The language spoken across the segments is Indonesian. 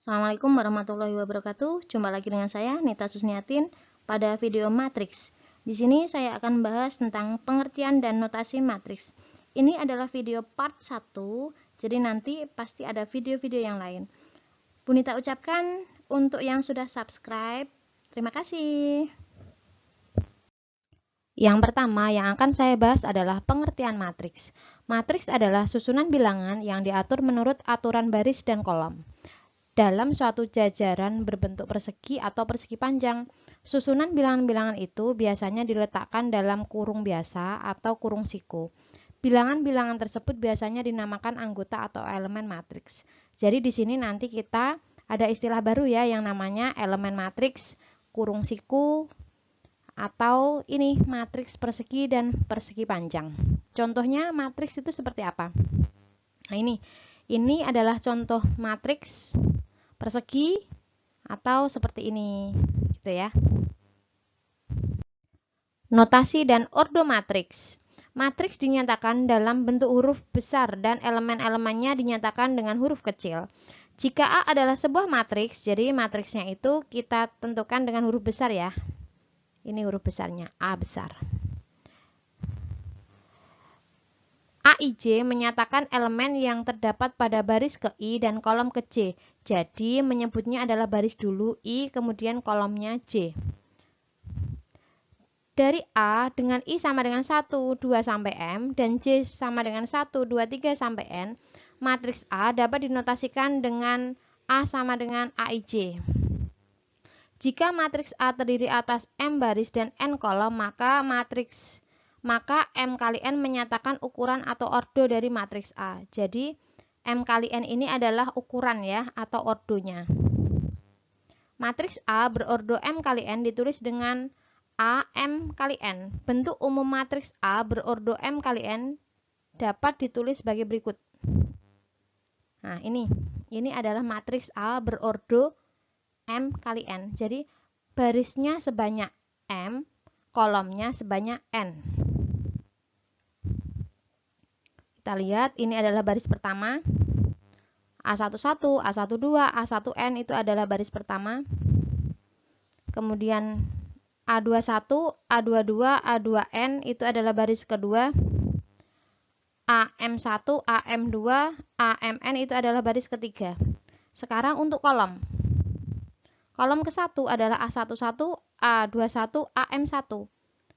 Assalamualaikum warahmatullahi wabarakatuh. Jumpa lagi dengan saya Nita Susniatin pada video matriks. Di sini saya akan membahas tentang pengertian dan notasi matriks. Ini adalah video part 1, jadi nanti pasti ada video-video yang lain. Bu Nita ucapkan untuk yang sudah subscribe, terima kasih. Yang pertama yang akan saya bahas adalah pengertian matriks. Matriks adalah susunan bilangan yang diatur menurut aturan baris dan kolom. Dalam suatu jajaran berbentuk persegi atau persegi panjang, susunan bilangan-bilangan itu biasanya diletakkan dalam kurung biasa atau kurung siku. Bilangan-bilangan tersebut biasanya dinamakan anggota atau elemen matriks. Jadi di sini nanti kita ada istilah baru ya yang namanya elemen matriks, kurung siku, atau ini matriks persegi dan persegi panjang. Contohnya matriks itu seperti apa? Nah ini adalah contoh matriks persegi atau seperti ini gitu ya. Notasi dan ordo matriks. Matriks dinyatakan dalam bentuk huruf besar dan elemen-elemennya dinyatakan dengan huruf kecil. Jika A adalah sebuah matriks, jadi matriksnya itu kita tentukan dengan huruf besar ya. Ini huruf besarnya, A besar. AIJ menyatakan elemen yang terdapat pada baris ke I dan kolom ke J. Jadi menyebutnya adalah baris dulu I, kemudian kolomnya J. Dari A dengan I sama dengan 1, 2 sampai M dan J sama dengan 1, 2, 3 sampai N, matriks A dapat dinotasikan dengan A sama dengan AIJ. Jika matriks A terdiri atas M baris dan N kolom, maka M kali N menyatakan ukuran atau ordo dari matriks A. Jadi M kali N ini adalah ukuran ya atau ordonya. Matriks A berordo M kali N ditulis dengan A M kali N. Bentuk umum matriks A berordo M kali N dapat ditulis sebagai berikut. Nah ini adalah matriks A berordo M kali N. Jadi barisnya sebanyak M, kolomnya sebanyak N. Kita lihat ini adalah baris pertama. A11, A12, A1N itu adalah baris pertama. Kemudian A21, A22, A2N itu adalah baris kedua. AM1, AM2, AMN itu adalah baris ketiga. Sekarang untuk kolom. Kolom ke-1 adalah A11, A21, AM1.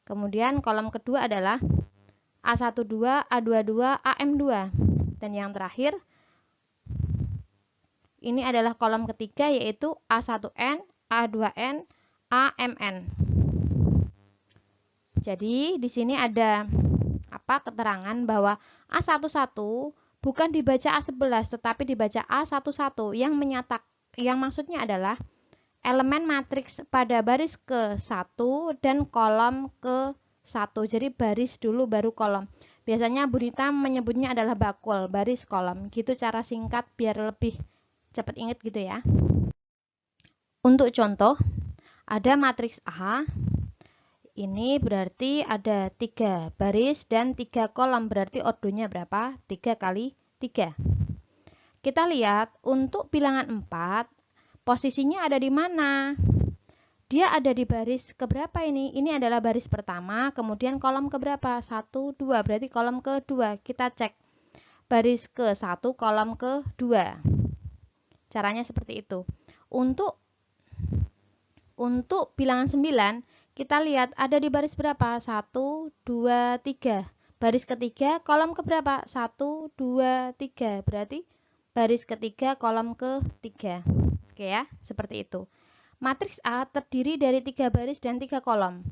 Kemudian kolom kedua adalah A12, A22, AM2. Dan yang terakhir, ini adalah kolom ketiga yaitu A1N, A2N, AMN. Jadi di sini ada keterangan bahwa A11 bukan dibaca A11 tetapi dibaca A11 yang maksudnya adalah elemen matriks pada baris ke-1 dan kolom ke-1. Jadi baris dulu baru kolom. Biasanya Bu Nita menyebutnya adalah bakul, baris kolom. Gitu cara singkat biar lebih cepat ingat gitu ya. Untuk contoh, ada matriks A. Ini berarti ada 3 baris dan 3 kolom. Berarti ordonya berapa? 3 kali 3. Kita lihat untuk bilangan 4, posisinya ada di mana? Dia ada di baris keberapa ini? Ini adalah baris pertama, kemudian kolom keberapa? 1, 2, berarti kolom kedua. Kita cek. Baris ke-1, kolom ke-2. Caranya seperti itu. Untuk bilangan 9, kita lihat ada di baris berapa? 1, 2, 3. Baris ketiga, kolom keberapa? 1, 2, 3. Berarti baris ketiga, kolom ke-3. Oke ya, seperti itu. Matriks A terdiri dari 3 baris dan 3 kolom.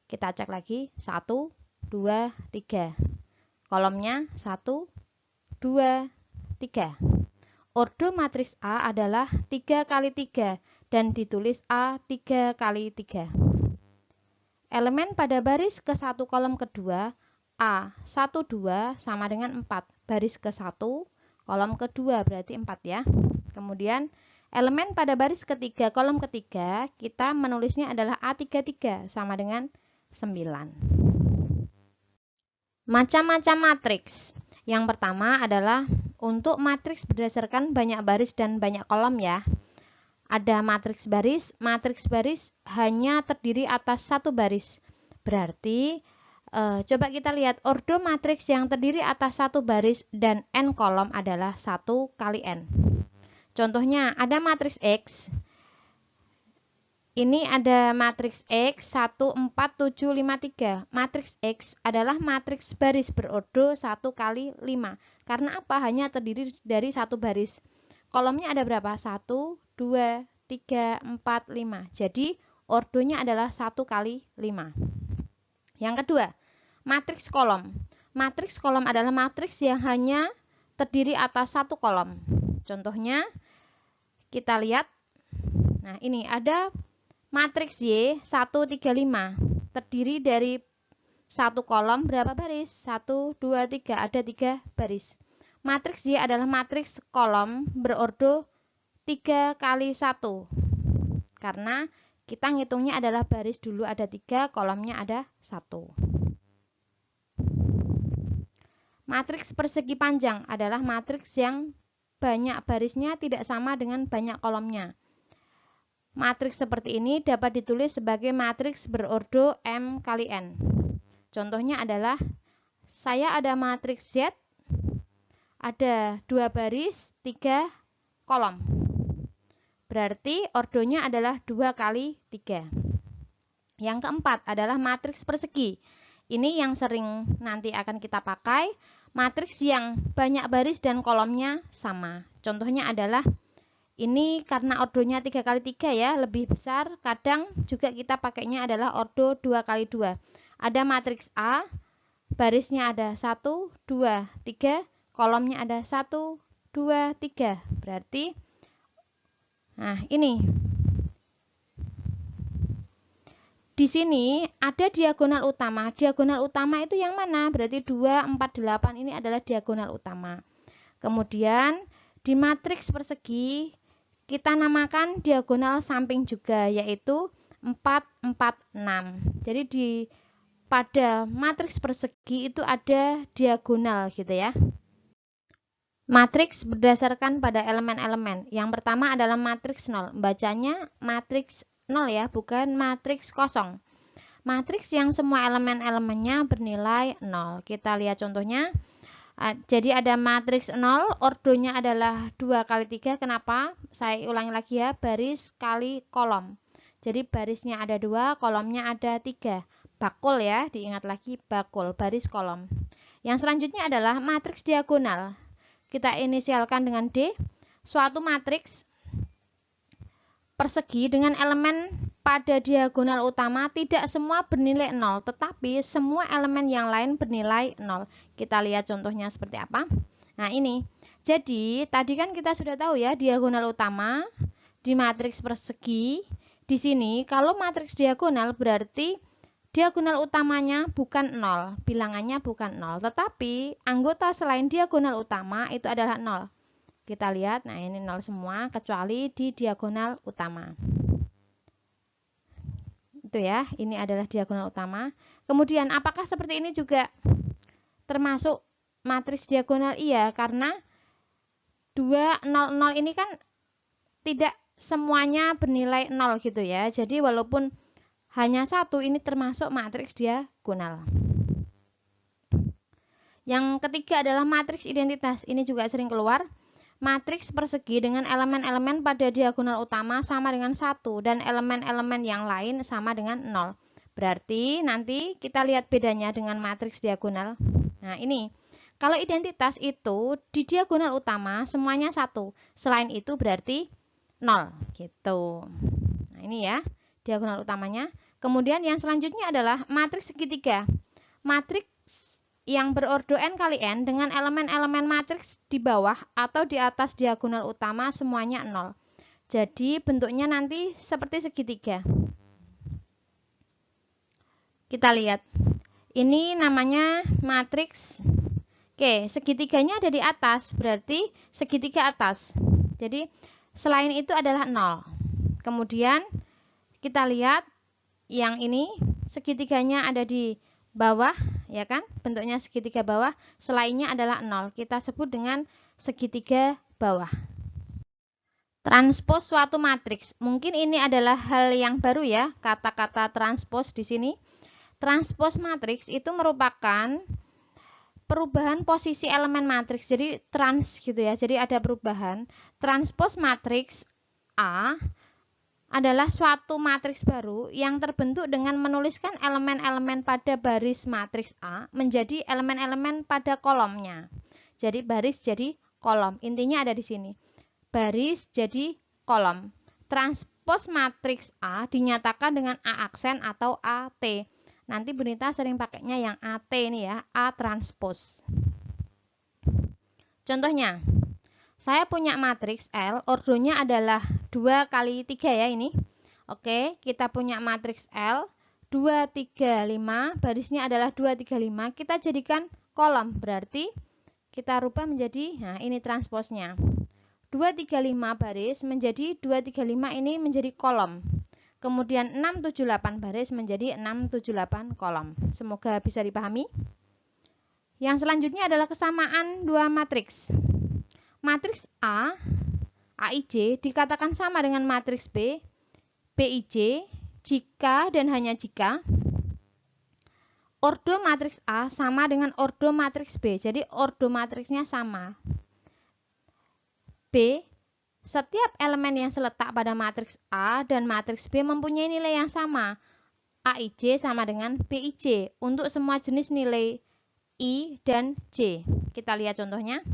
Kita cek lagi. 1, 2, 3. Kolomnya 1, 2, 3. Ordo matriks A adalah 3 kali 3 dan ditulis A 3 kali 3. Elemen pada baris ke-1 kolom kedua A12 sama dengan 4. Baris ke-1 kolom kedua berarti 4 ya. Kemudian elemen pada baris ketiga kolom ketiga kita menulisnya adalah A33 sama dengan 9. Macam-macam matriks. Yang pertama adalah untuk matriks berdasarkan banyak baris dan banyak kolom ya. Ada matriks baris hanya terdiri atas satu baris. Berarti coba kita lihat ordo matriks yang terdiri atas satu baris dan n kolom adalah 1 kali n. Contohnya ada matriks X. Ini ada matriks X 1, 4, 7, 5, 3. Matriks X adalah matriks baris berordo 1 kali 5. Karena apa? Hanya terdiri dari satu baris. Kolomnya ada berapa? 1, 2, 3, 4, 5. Jadi ordonya adalah 1 kali 5. Yang kedua, matriks kolom. Matriks kolom adalah matriks yang hanya terdiri atas satu kolom. Contohnya, kita lihat. Nah, ini ada matriks Y 1, 3, 5. Terdiri dari satu kolom berapa baris? 1, 2, 3. Ada 3 baris. Matriks Y adalah matriks kolom berordo 3 kali 1. Karena kita ngitungnya adalah baris dulu ada 3, kolomnya ada 1. Matriks persegi panjang adalah matriks yang banyak barisnya tidak sama dengan banyak kolomnya. Matriks seperti ini dapat ditulis sebagai matriks berordo M kali N. Contohnya adalah, saya ada matriks Z, ada 2 baris, 3 kolom. Berarti ordonya adalah 2 kali 3. Yang keempat adalah matriks persegi. Ini yang sering nanti akan kita pakai, matriks yang banyak baris dan kolomnya sama. Contohnya adalah, ini karena ordonya 3 kali 3 ya, lebih besar. Kadang juga kita pakainya adalah ordo 2 kali 2. Ada matriks A, barisnya ada 1, 2, 3, kolomnya ada 1, 2, 3. Berarti, nah ini. Di sini ada diagonal utama. Diagonal utama itu yang mana? Berarti 2, 4, 8 ini adalah diagonal utama. Kemudian di matriks persegi kita namakan diagonal samping juga, yaitu 4, 4, 6. Jadi pada matriks persegi itu ada diagonal gitu ya. Matriks berdasarkan pada elemen-elemen. Yang pertama adalah matriks 0. Bacanya matriks 0 ya, bukan matriks kosong. Matriks yang semua elemen-elemennya bernilai 0. Kita lihat contohnya. Jadi ada matriks 0, ordonya adalah 2 kali 3. Kenapa? Saya ulangi lagi ya, baris kali kolom. Jadi barisnya ada 2, kolomnya ada 3. Bakul ya, diingat lagi bakul, baris kolom. Yang selanjutnya adalah matriks diagonal. Kita inisialkan dengan D. Suatu matriks persegi dengan elemen pada diagonal utama tidak semua bernilai 0, tetapi semua elemen yang lain bernilai 0. Kita lihat contohnya seperti apa. Nah ini, jadi tadi kan kita sudah tahu ya diagonal utama di matriks persegi. Di sini kalau matriks diagonal berarti diagonal utamanya bukan 0, bilangannya bukan 0, tetapi anggota selain diagonal utama itu adalah 0. Kita lihat, nah ini 0 semua kecuali di diagonal utama. Itu ya, ini adalah diagonal utama. Kemudian apakah seperti ini juga termasuk matriks diagonal? Iya, karena 2, 0, 0 ini kan tidak semuanya bernilai 0 gitu ya. Jadi walaupun hanya satu, ini termasuk matriks diagonal. Yang ketiga adalah matriks identitas. Ini juga sering keluar. Matriks persegi dengan elemen-elemen pada diagonal utama sama dengan 1 dan elemen-elemen yang lain sama dengan 0. Berarti nanti kita lihat bedanya dengan matriks diagonal. Nah ini, kalau identitas itu di diagonal utama semuanya 1. Selain itu berarti 0 gitu. Nah ini ya, diagonal utamanya. Kemudian yang selanjutnya adalah matriks segitiga. Matriks yang berordo n kali n dengan elemen-elemen matriks di bawah atau di atas diagonal utama semuanya 0. Jadi bentuknya nanti seperti segitiga. Kita lihat. Ini namanya matriks. Oke, segitiganya ada di atas, berarti segitiga atas. Jadi selain itu adalah 0. Kemudian kita lihat yang ini segitiganya ada di bawah, ya kan? Bentuknya segitiga bawah, selainnya adalah 0. Kita sebut dengan segitiga bawah. Transpos suatu matriks. Mungkin ini adalah hal yang baru ya, kata-kata transpos di sini. Transpos matriks itu merupakan perubahan posisi elemen matriks. Jadi trans gitu ya. Jadi ada perubahan. Transpos matriks A adalah suatu matriks baru yang terbentuk dengan menuliskan elemen-elemen pada baris matriks A menjadi elemen-elemen pada kolomnya. Jadi baris jadi kolom. Intinya ada di sini. Baris jadi kolom. Transpos matriks A dinyatakan dengan A aksen atau AT. Nanti Bu Nita sering pakainya yang AT ini ya, A transpos. Contohnya, saya punya matriks L, ordonya adalah 2 kali 3 ya ini. Oke, kita punya matriks L, 2, 3, 5, barisnya adalah 2, 3, 5. Kita jadikan kolom, berarti kita rubah menjadi, nah ini transposnya. 2, 3, 5 baris menjadi 2, 3, 5 ini menjadi kolom. Kemudian 6, 7, 8 baris menjadi 6, 7, 8 kolom. Semoga bisa dipahami. Yang selanjutnya adalah kesamaan dua matriks. Matriks A, AIJ dikatakan sama dengan matriks B, BIJ, jika dan hanya jika ordo matriks A sama dengan ordo matriks B. Jadi ordo matriksnya sama. B, setiap elemen yang terletak pada matriks A dan matriks B mempunyai nilai yang sama. AIJ sama dengan BIJ untuk semua jenis nilai I dan J. Kita lihat contohnya.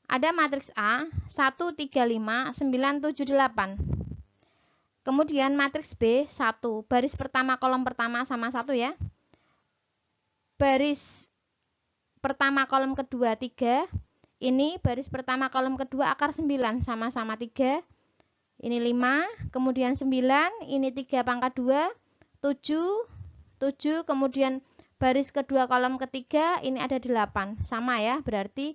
Ada matriks A 1, 3, 5, 9, 7, 8. Kemudian matriks B 1, baris pertama kolom pertama sama 1 ya. Baris pertama kolom kedua 3. Ini baris pertama kolom kedua akar 9 sama-sama 3. Ini 5, kemudian 9, ini 3 pangkat 2, 7, kemudian baris kedua kolom ketiga ini ada 8. Sama ya, berarti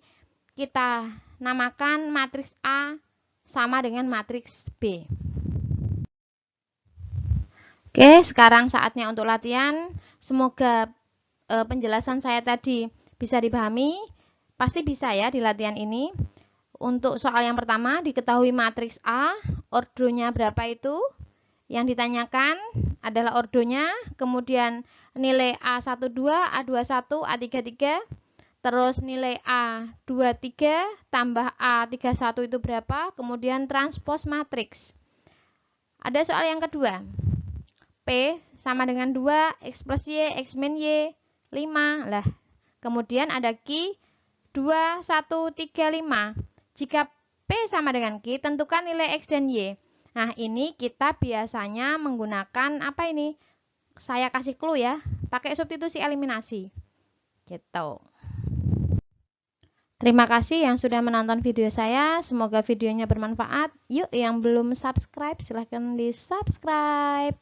kita namakan matriks A sama dengan matriks B. Oke, sekarang saatnya untuk latihan. Semoga penjelasan saya tadi bisa dipahami. Pasti bisa ya di latihan ini. Untuk soal yang pertama, diketahui matriks A, ordonya berapa itu? Yang ditanyakan adalah ordonya, kemudian nilai A12, A21, A33, terus nilai A23 tambah A31 itu berapa? Kemudian transpos matriks. Ada soal yang kedua. P sama dengan 2, X plus Y, X min Y, 5. Lah, kemudian ada Q 2, 1, 3, 5. Jika P sama dengan Q, tentukan nilai X dan Y. Nah, ini kita biasanya menggunakan apa ini? Saya kasih clue ya, pakai substitusi eliminasi. Gitu. Terima kasih yang sudah menonton video saya. Semoga videonya bermanfaat. Yuk, yang belum subscribe, silahkan di subscribe.